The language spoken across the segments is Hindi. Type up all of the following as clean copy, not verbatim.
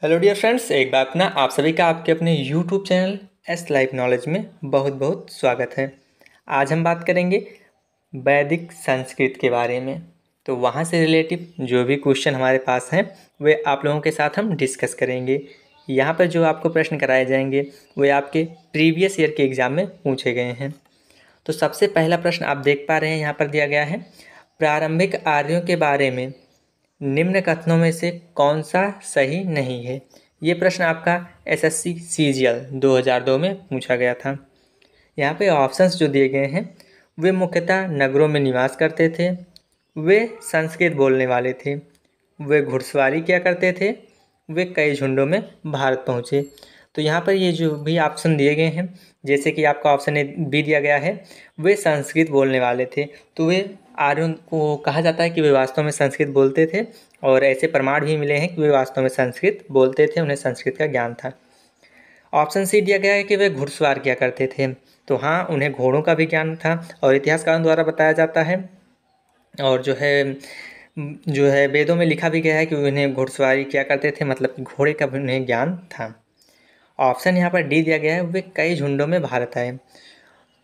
हेलो डियर फ्रेंड्स, एक बार अपना आप सभी का आपके अपने YouTube channel S life knowledge में बहुत बहुत स्वागत है। आज हम बात करेंगे वैदिक संस्कृत के बारे में। तो वहाँ से रिलेटिव जो भी क्वेश्चन हमारे पास हैं वे आप लोगों के साथ हम डिस्कस करेंगे। यहाँ पर जो आपको प्रश्न कराए जाएंगे वे आपके प्रीवियस ईयर के एग्ज़ाम में पूछे गए हैं। तो सबसे पहला प्रश्न आप देख पा रहे हैं यहाँ पर दिया गया है, प्रारंभिक आर्यों के बारे में निम्न कथनों में से कौन सा सही नहीं है। ये प्रश्न आपका एसएससी सीजीएल 2002 में पूछा गया था। यहाँ पे ऑप्शंस जो दिए गए हैं वे मुख्यतः नगरों में निवास करते थे, वे संस्कृत बोलने वाले थे, वे घुड़सवारी किया करते थे, वे कई झुंडों में भारत पहुँचे। तो यहाँ पर ये जो भी ऑप्शन दिए गए हैं, जैसे कि आपका ऑप्शन ए बी दिया गया है, वे संस्कृत बोलने वाले थे। तो वे आर्यों को कहा जाता है कि वे वास्तव में संस्कृत बोलते थे और ऐसे प्रमाण भी मिले हैं कि वे वास्तव में संस्कृत बोलते थे, उन्हें संस्कृत का ज्ञान था। ऑप्शन सी दिया गया है कि वे घुड़सवार किया करते थे। तो हाँ, उन्हें घोड़ों का भी ज्ञान था और इतिहासकारों द्वारा बताया जाता है और जो है वेदों में लिखा भी गया है कि उन्हें घुड़सवारी किया करते थे, मतलब कि घोड़े का भी उन्हें ज्ञान था। ऑप्शन यहाँ पर डी दिया गया है, वे कई झुंडों में भारत आए।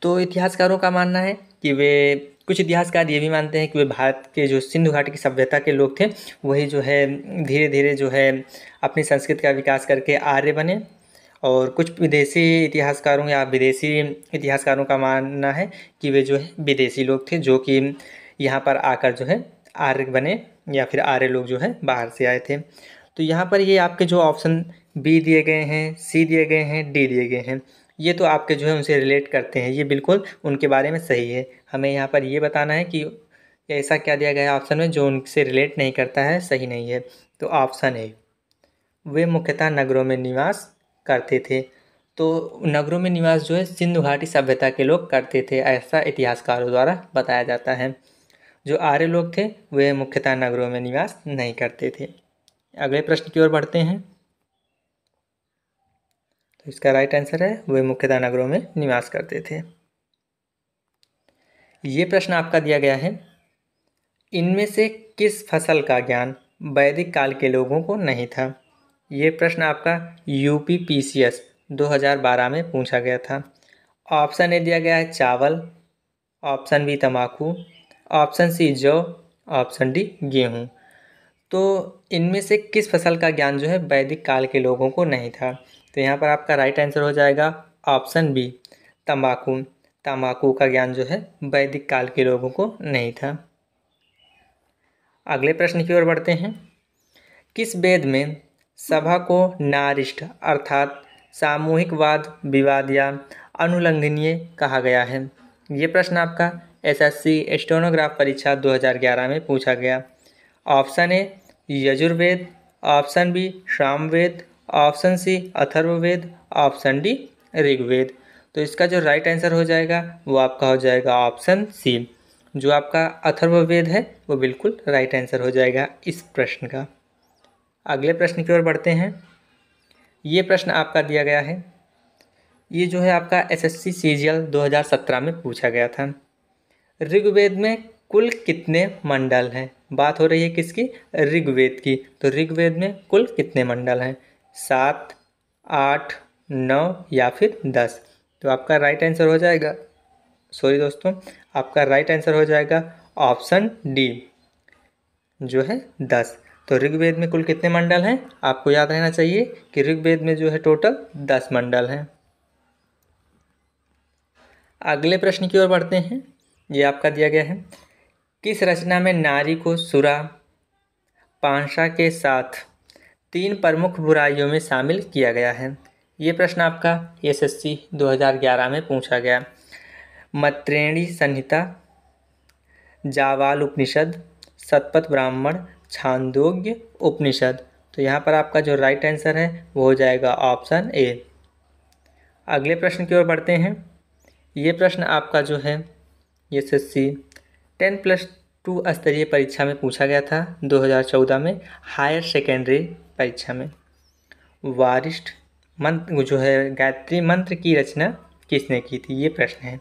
तो इतिहासकारों का मानना है कि वे कुछ इतिहासकार ये भी मानते हैं कि वे भारत के जो सिंधु घाटी की सभ्यता के लोग थे वही जो है धीरे धीरे जो है अपनी संस्कृति का विकास करके आर्य बने। और कुछ विदेशी इतिहासकारों या विदेशी इतिहासकारों का मानना है कि वे जो है विदेशी लोग थे जो कि यहाँ पर आकर जो है आर्य बने या फिर आर्य लोग जो है बाहर से आए थे। तो यहाँ पर ये आपके जो ऑप्शन बी दिए गए हैं, सी दिए गए हैं, डी दिए गए हैं, ये तो आपके जो है उनसे रिलेट करते हैं, ये बिल्कुल उनके बारे में सही है। हमें यहाँ पर ये बताना है कि ऐसा क्या दिया गया है ऑप्शन में जो उनसे रिलेट नहीं करता है, सही नहीं है। तो ऑप्शन ए, वे मुख्यतः नगरों में निवास करते थे। तो नगरों में निवास जो है सिंधु घाटी सभ्यता के लोग करते थे, ऐसा इतिहासकारों द्वारा बताया जाता है। जो आर्य लोग थे वे मुख्यतः नगरों में निवास नहीं करते थे। अगले प्रश्न की ओर बढ़ते हैं। तो इसका राइट आंसर है वे मुख्यतः नगरों में निवास करते थे। ये प्रश्न आपका दिया गया है, इनमें से किस फसल का ज्ञान वैदिक काल के लोगों को नहीं था। ये प्रश्न आपका यूपी पीसीएस 2012 में पूछा गया था। ऑप्शन ए दिया गया है चावल, ऑप्शन बी तंबाकू, ऑप्शन सी जौ, ऑप्शन डी गेहूँ। तो इनमें से किस फसल का ज्ञान जो है वैदिक काल के लोगों को नहीं था। तो यहाँ पर आपका राइट आंसर हो जाएगा ऑप्शन बी तंबाकू। तंबाकू का ज्ञान जो है वैदिक काल के लोगों को नहीं था। अगले प्रश्न की ओर बढ़ते हैं। किस वेद में सभा को नारिष्ट अर्थात सामूहिकवाद विवाद या अनुल्लंघनीय कहा गया है। ये प्रश्न आपका एसएससी स्टेनोग्राफ परीक्षा 2011 में पूछा गया। Option A Yajurveda, option B Samaveda, option C Atharvaveda, option D Rigveda. तो इसका जो राइट आंसर हो जाएगा वो आपका हो जाएगा ऑप्शन सी, जो आपका अथर्ववेद है वो बिल्कुल राइट आंसर हो जाएगा इस प्रश्न का। अगले प्रश्न की ओर बढ़ते हैं। ये प्रश्न आपका दिया गया है, ये जो है आपका एसएससी सीजीएल 2017 में पूछा गया था। ऋग्वेद में कुल कितने मंडल हैं। बात हो रही है किसकी, ऋग्वेद की। तो ऋग्वेद में कुल कितने मंडल हैं, 7, 8, 9 या फिर 10। तो आपका राइट आंसर हो जाएगा, सॉरी दोस्तों, आपका राइट आंसर हो जाएगा ऑप्शन डी जो है 10। तो ऋग्वेद में कुल कितने मंडल हैं, आपको याद रहना चाहिए कि ऋग्वेद में जो है टोटल 10 मंडल हैं। अगले प्रश्न की ओर बढ़ते हैं। ये आपका दिया गया है, किस रचना में नारी को सुरा पांशा के साथ 3 प्रमुख बुराइयों में शामिल किया गया है। ये प्रश्न आपका एसएससी 2011 में पूछा गया। मैत्रेयी संहिता, जावाल उपनिषद, शतपथ ब्राह्मण, छांदोग्य उपनिषद। तो यहाँ पर आपका जो राइट आंसर है वो हो जाएगा ऑप्शन ए। अगले प्रश्न की ओर बढ़ते हैं। ये प्रश्न आपका जो है एसएससी 10+2 स्तरीय परीक्षा में पूछा गया था 2014 में, हायर सेकेंडरी परीक्षा में। वारिष्ठ मंत्र जो है गायत्री मंत्र की रचना किसने की थी, ये प्रश्न है।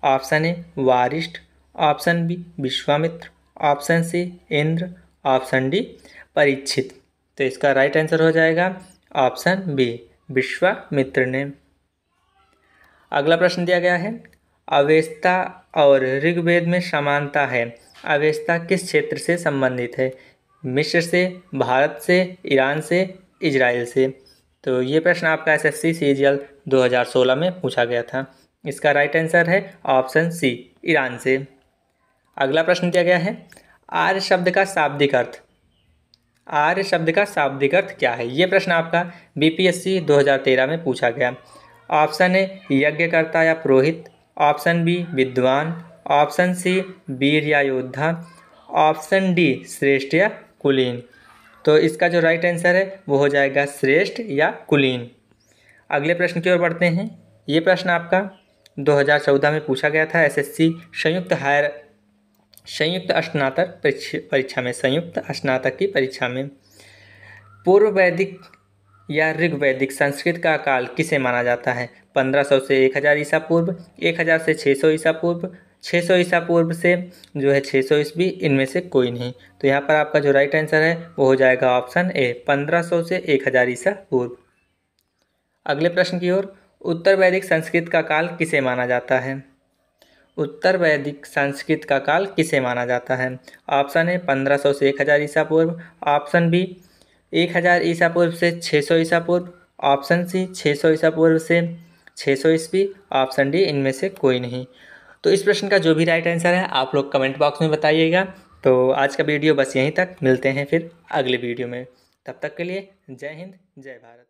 Option A Vasishtha, option B Vishwamitra, option C Indra, option D Parikshit. तो इसका राइट आंसर हो जाएगा ऑप्शन बी, विश्वामित्र ने। अगला प्रश्न दिया गया है, अवेस्ता और ऋग्वेद में समानता है। अवेस्ता किस क्षेत्र से संबंधित है? मिस्र से, भारत से, ईरान से, इजराइल से। तो ये प्रश्न आपका एसएससी सीजीएल 2016 में पूछा गया था। इसका राइट आंसर है ऑप्शन सी, ईरान से। अगला प्रश्न दिया गया है, आर्य शब्द का शाब्दिक अर्थ। आर्य शब्द का शाब्दिक अर्थ क्या है? ये प्रश्न आपका बीपीएससी 2013 में पूछा गया। ऑप्शन ए यज्ञकर्ता या पुरोहित, ऑप्शन बी विद्वान, ऑप्शन सी वीर या योद्धा, ऑप्शन डी श्रेष्ठ या कुलीन। तो इसका जो राइट आंसर है वो हो जाएगा श्रेष्ठ या कुलीन। अगले प्रश्न की ओर बढ़ते हैं। ये प्रश्न आपका 2014 में पूछा गया था एसएससी संयुक्त स्नातक की परीक्षा में। पूर्व वैदिक या ऋग्वैदिक संस्कृत का काल किसे माना जाता है? 1500 से 1000 ईसा पूर्व, 1000 से 600 ईसा पूर्व, 600 ईसा पूर्व से जो है 600 ईस्वी, इनमें से कोई नहीं। तो यहाँ पर आपका जो राइट आंसर है वो हो जाएगा ऑप्शन ए, 1500 से 1000 ईसा पूर्व। अगले प्रश्न की ओर, उत्तर वैदिक संस्कृत का काल किसे माना जाता है? उत्तर वैदिक संस्कृत का काल किसे माना जाता है? ऑप्शन ए 1500 से 1000 ईसा पूर्व, ऑप्शन बी 1000 ईसा पूर्व से 600 ईसा पूर्व, ऑप्शन सी 600 ईसा पूर्व से 600 ईस्वी, ऑप्शन डी इनमें से कोई नहीं। तो इस प्रश्न का जो भी राइट आंसर है आप लोग कमेंट बॉक्स में बताइएगा। तो आज का वीडियो बस यहीं तक, मिलते हैं फिर अगले वीडियो में। तब तक के लिए जय हिंद, जय भारत।